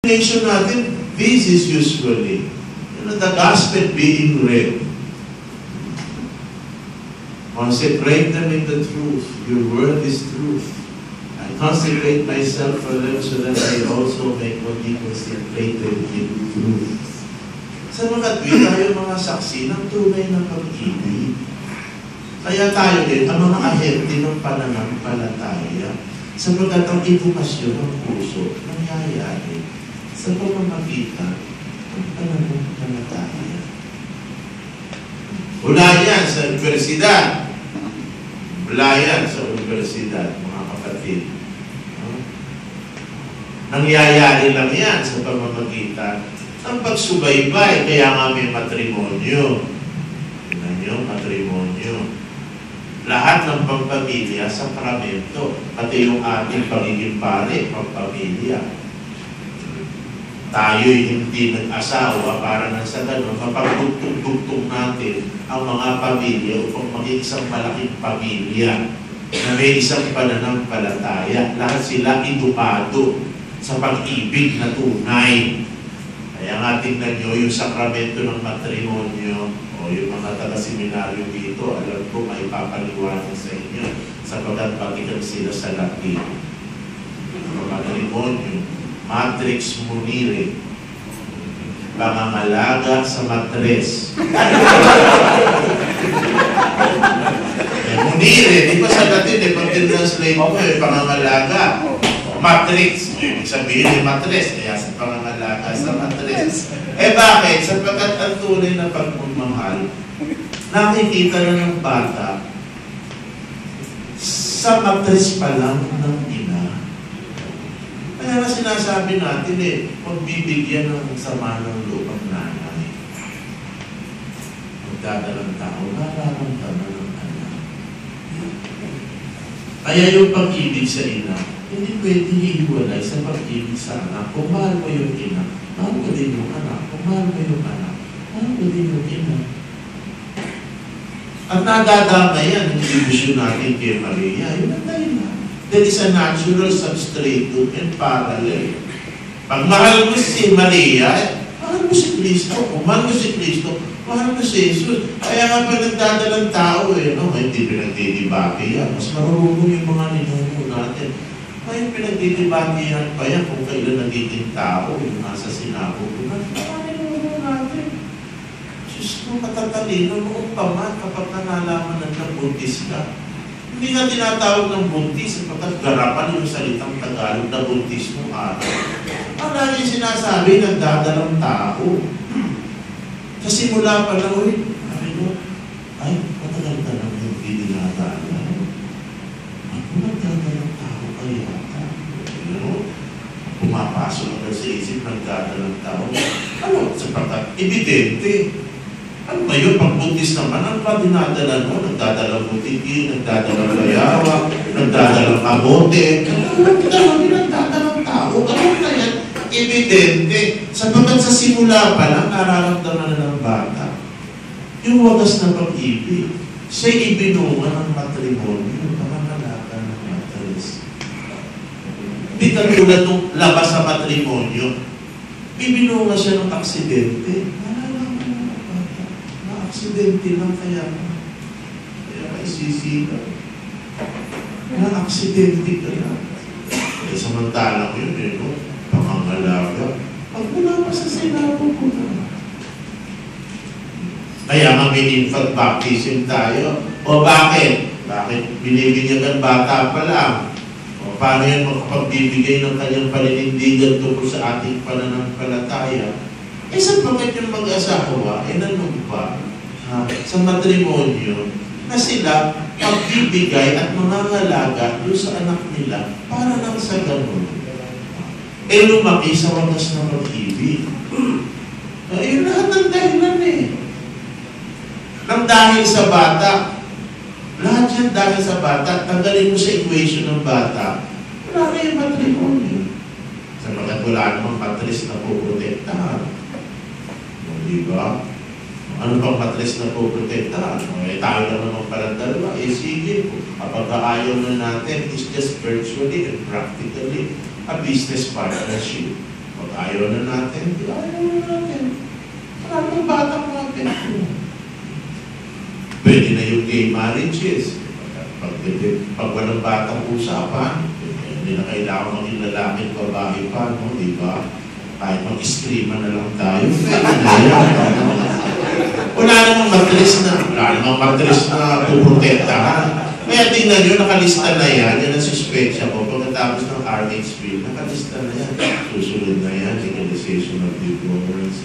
nation natin, this is usually, the gospel being read. Consecrate them in the truth. Your word is truth. I consecrate myself for them so that I also may be consecrated in truth. Sa mga tuwi, tayo mga saksi ng tunay ng pag-ibig. Kaya tayo din, ang mga ahente ng pananampalataya, sapagkat ang edukasyon ng puso nangyayari sa pamamagitan ng pananampalataya. Wala yan sa universidad. Wala yan sa universidad, mga kapatid. Nangyayari lang yan sa pamamagitan ng pagsubaybay. Kaya nga may matrimonyo. Tingnan nyo, matrimonyo. Lahat ng pampamilya, sakramento. Pati yung ating pagiging pare, pampamilya. Tayo'y hindi nag-asawa para nang sa ganun, mapagtugtog natin ang mga pamilya upang maging isang malaking pamilya na may isang pananampalataya. Lahat sila edukado sa pag-ibig na tunay. Kaya nga tingnan nyo yung sakramento ng matrimonyo o yung mga taga-seminaryo dito, alam ko may papaliwanag sa inyo sapagkat pagitan sila sa Latin. Ang matrimonyo, matrix munire, pangangalaga sa matres. Munire, di ba sa Latin, pag tinranslate mo, pangangalaga. Matrix, ibig sabihin ni matres, kaya sa pangangalaga sa matres. Bakit? Sapagkat ang tunay na pagmamahal, nakikita na ng bata sa matres pa lang ng ina. Kaya na sinasabi natin pagbibigyan ng sama ng loob ang nanay. Magdadalang tao, nararamdaman ng anak. Kaya yung pag-ibig sa ina, hindi pwede hihiwalay sa pag-ibig sa anak. Kung mahal mo yung ina, mahal mo din yung anak. Kung mahal mo yung anak, mahal mo din yung ina. At nadadama yan, yung ibigusyon natin kay Maria, yun ang dahilan. There is a natural substratum and parallel. Pag mahal mo si Maria, mahal mo si Kristo. Kung mahal mo si Kristo, mahal mo si Jesus. Kaya nga pa nagdadalang tao hindi pinagdidibaki yan. Mas marunong yung mga ninuno natin. May pinagdidibaki yan pa yan kung kailan nagiging tao, yung nasa sinabog. Mga ninuno natin. Diyos mo, katatalino, noong pa man, kapag nalaman na buntis ka, hindi na tinatawag ng buntis sapagkat garapan yung salitang Tagalog na buntis mo araw. Ang lagi sinasabi, nagdadalang tao. Sa simula pa lang, ay, matagal ka lang hindi dinadala. Ako nagdadalang tao kaya ka. Pumapasok agad sa isip, nagdadalang tao. Ano? Sapagkat, evidente. Ano ba yun? Pag buntis naman, ano ba dinadala mo? Nagdadalang butiki, nagdadalang layawa, nagdadalang kamote. Nagdadalang tao. Ano na yan? Evidente. Sapagkat sa simula pa lang, nararamdaman na ng bata. Yung wagas na pag-ibig. Siya'y ibinungan ng matrimonyo, pangangalaga ng matris. Hindi katulad nung labas sa matrimonyo. Ibinungan siya ng aksidente. Aksidente lang kaya isisigaw. Na-aksidente ka lang. Samantala ko yun, pangangalaga. Pag wala pa sa sinabog ko na. Kaya nga may infant baptism tayo. O bakit? Bakit binibigyan ng bata pa lang? O paano yan makapagbibigay ng kanyang paninindigan tungkol sa ating pananampalataya? Sapagkat yung mag-asawa, nanong pa sa matrimonyo na sila magbibigay at mangangalaga doon sa anak nila para lang sa ganun. Lumaki sa wagas na pag-ibig. Yun lahat ng dahilan Nang dahil sa bata, lahat yan dahil sa bata, tanggalin mo sa equation ng bata, wala kayong matrimonyo. Sapagkat wala namang matris na puprotektahan. Diba? Ano bang matres na po-protektahan? Tayo naman parang dalawa. Sige po. Kapag ayaw na natin, it's just virtually and practically a business partnership. Pag ayaw na natin, ayaw na natin. Maraming batang natin. Pwede na yung gay marriages. Pag walang batang usapan, hindi na kailangan maging lalaking babae pa, no? Diba? Kahit mag-screaman na lang tayo, wala namang matres na puprotektahan. Kaya tingnan nyo, nakalista na yan, yan ang suspetsya ko. Pagkatapos ng RH bill, nakalista na yan. Susunod na yan, legalization of divorce,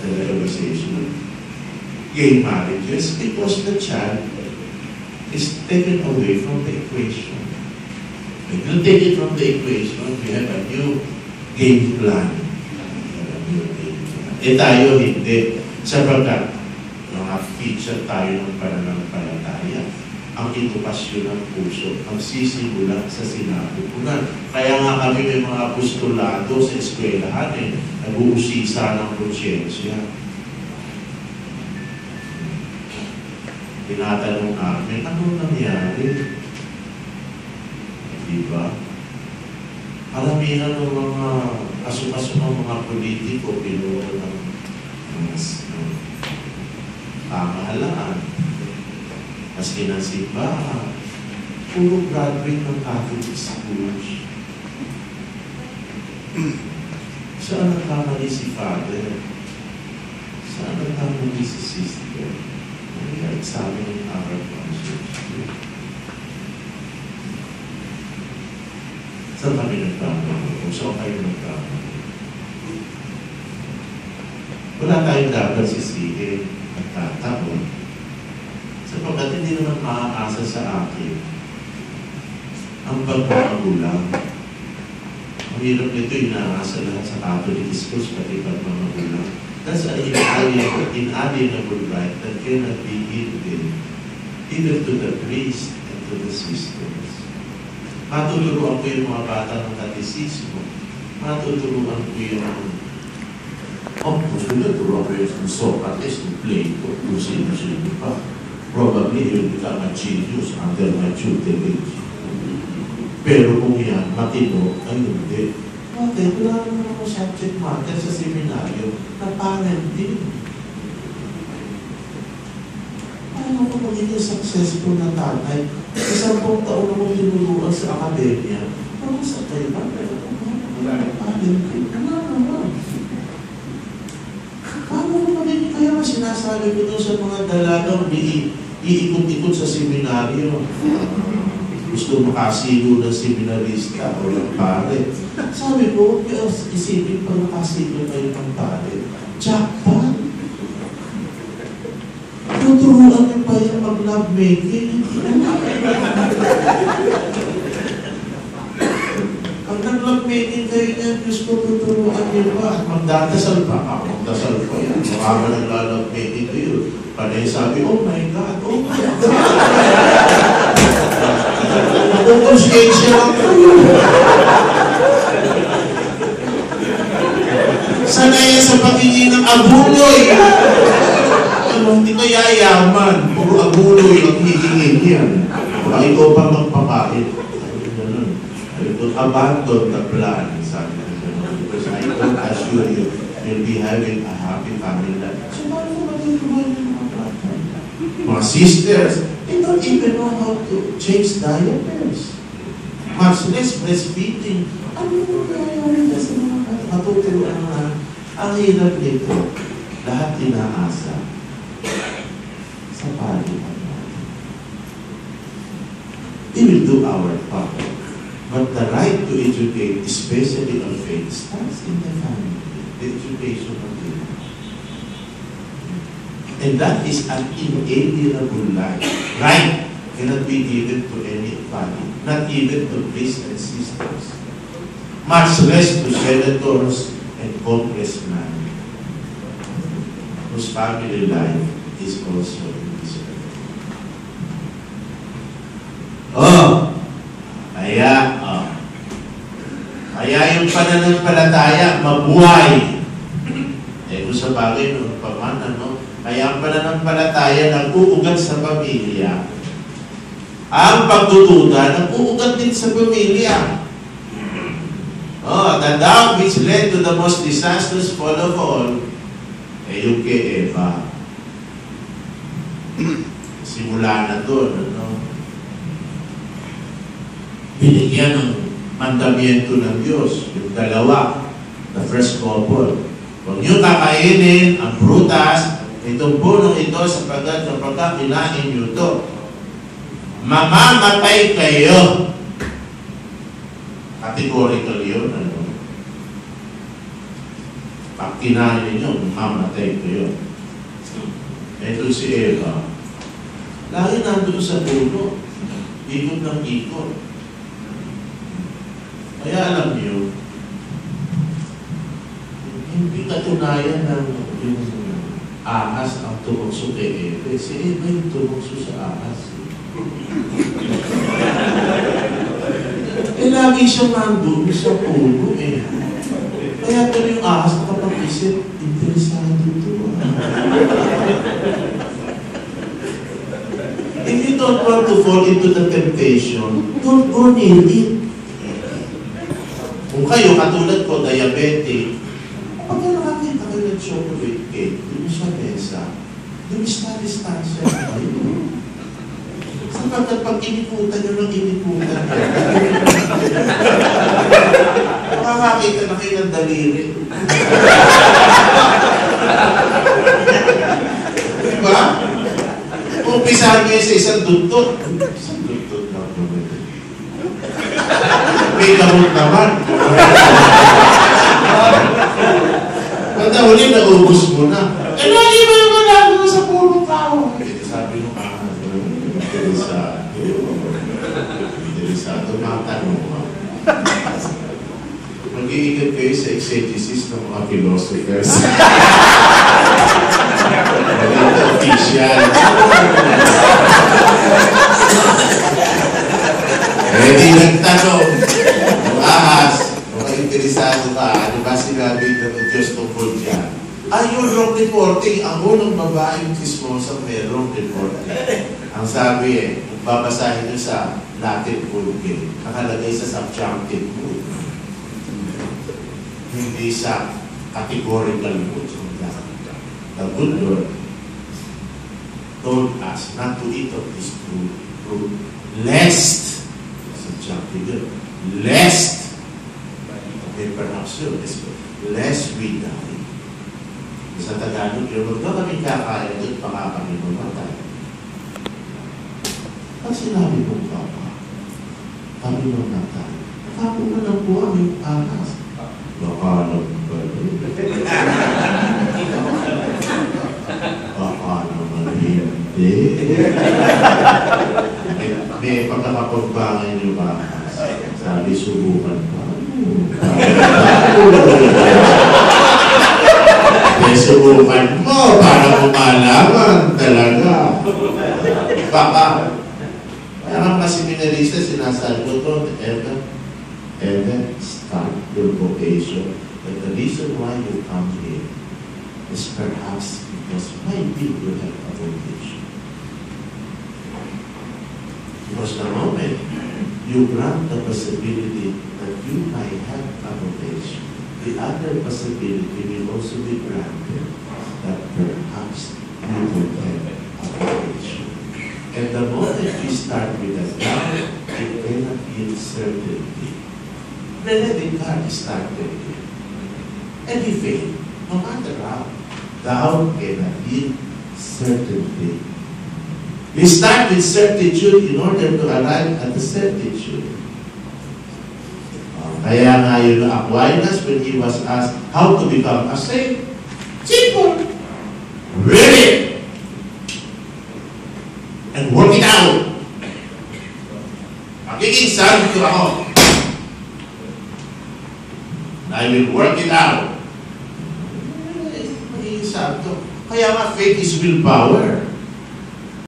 the legalization of gay marriages, because the child is taken away from the equation. If you take it from the equation, we have a new game plan. Tayo hindi. Sabagat, mga feature tayo ng pananampalataya. Ang edukasyon ng puso, ang sisimula sa sinapupunan. Kaya nga kami may mga apostolado sa eskwelahan, nag-uusisa ng konsyensya. Tinatanong namin, anong nangyari? Diba? Karamihan ng mga kaso-kaso ng mga politiko, pinuno ng pamahalaan, maski ng simbahan, puro graduate ng Catholic schools. Saan nagkamali si Father? Saan nagkamali si Sister? Kaya examine ng our conscience. Saan kami nagkamali? Kung saan kayo nagkamali? Wala tayong dapat sisihin at tatapon. Sapagkat hindi naman maaasa sa akin ang pagmamagulang. Ang hirap nito, inaasa lahat sa Catholic schools, pati pagmamagulang. That's an inalienable right that cannot be given either to the priest and to the sisters. Matuturuan ko yung mga bata ng katisismo. Matuturuan ko yung gusto nyo, turuan ko yung Socrates, yung Plato, kung sino-sino pa. Probably you'll become a genius under my tutelage. Pero kung yan, matino, ay hindi. Bakit? Wala naman ako subject matter sa seminaryo na parenting. Paano ako magiging successful na tatay? Sa 10 taon ako tinuruan sa akademya. Ano sa tayo ba? Wala na parenting. Wala naman. Paano ko magiging? Kaya nga sinasabi ko doon sa mga dalagang iikot-ikot sa seminaryo. Gusto makasilo ng seminarista o ng pare. Sabi ko, isipin pa makasilo kayo ng pare. Jackpot! Tuturuan niyo pa yung mag-lovemaking. Pag nag-lovemaking kayo niyan, Diyos ko, tuturuan niyo pa. Magdadasal pa. Magdasal pa yan. Makaka nag-lovemaking kayo. Panay sabi, oh my God, oh my God. Konsensya lang kayo. Sanay sa pagiging ng abuloy. Hindi ko yayaman. Puro abuloy ang hihingin yan. Baka ikaw pa magpapait. Abandon the plan. Sabi ko gano'n. Because I don't assure you, you'll be having a happy family life. So, paano ko matutuwa yung mga bata? Mga sisters, they don't even know how to change diapers. Much less breastfeeding. Ano yung nangyayari sa mga matuturuan na ang hirap nito, lahat tinaasa sa palitan natin. We will do our part. But the right to educate, especially on faith, starts in the family. The education of the life. And that is an inalienable right. Cannot be given to anybody, not even to priests and sisters, much less to senators and congressmen, whose family life is also in this way. Kaya yung pananampalataya, mabuhay. Kung sa bagay, no, paman, ano, kaya ang pananampalataya nag-uugat sa pamilya. Ang pagdududa, nag-uugat din sa pamilya. Oh, the doubt which led to the most disastrous fall of all, yung kay Eva. Simula na doon, binigyan ng mandamiento ng Diyos, yung dalawa, the first couple. Huwag niyo kakainin ang prutas, itong punong ito sapagkat kapag kinain niyo ito, mamamatay kayo. Categorical yun, Pag kinain ninyo, mamamatay kayo. Ito si Eva. Lagi nandun sa puno. Ikot ng ikot. Kaya alam niyo, hindi katunayan ng yung ahas ang tumukso kay Eva. Si Eva yung tumukso sa ahas. Lagi siyang nandun sa puno Kaya pero yung ahas nakapag-isip, interesado ito. If you don't want to fall into the temptation, don't go near it. Kung kayo, katulad ko, diabetic, pagka nakakita kayo ng chocolate cake, dun sa mesa, dun distansya kayo. Sapagkat pag iniputan nyo ng iniputan nyo, makakakita na kayo ng daliri. Diba? Umpisahan nyo sa isang dugtong. Isang dugtong lang naman. May gamot naman. Pagka huli, naubos mo na. Lagi ba naman namin sa pulong tao? Sabi mo, interesado, matanong mo. Mag-iingat kayo sa exegesis ng mga philosophers. Maganda official. Hindi nagtanong. Ahas, kung interesado ka, di ba sinabi ng Diyos tungkol dyan? Yung wrong reporting, ang unang babaeng chismosa merong reporting. Ang sabi kung babasahin nyo sa Latin Vulgate, nakalagay sa subjunctive mood. Hindi sa categorical mood. The good Lord told us not to eat of this fruit, lest, subjunctive, lest, okay, perhaps yun, lest we die. Sa Tagalog, yung huwag na kami kakain doon, baka kami mamatay. Pag sinabi mong Papa, kami mamatay, kapo na lang po aming anas. Baka naman ba rin? Baka naman hindi. May pagkakapagbangay niyo ba? Sabi, subukan pa. May subukan mo para kumalaman talaga. Baka. Parang kasi seminarista, sinasabi ko to, Evan, start your vocation. But the reason why you come here is perhaps because maybe you have a vocation. Because the moment you grant the possibility that you might have a vocation, the other possibility will also be granted that perhaps you will have a vocation. And the moment you start with a doubt, you cannot feel certainty. René Descartes started it. And he failed. No matter how, doubt cannot feel certainty. We start with certitude in order to arrive at the certitude. Kaya nga yun Aquinas, when he was asked how to become a saint, simple. Read it and work it out. Magiging santo ako. I will work it out. Magiging santo. Kaya nga faith is willpower.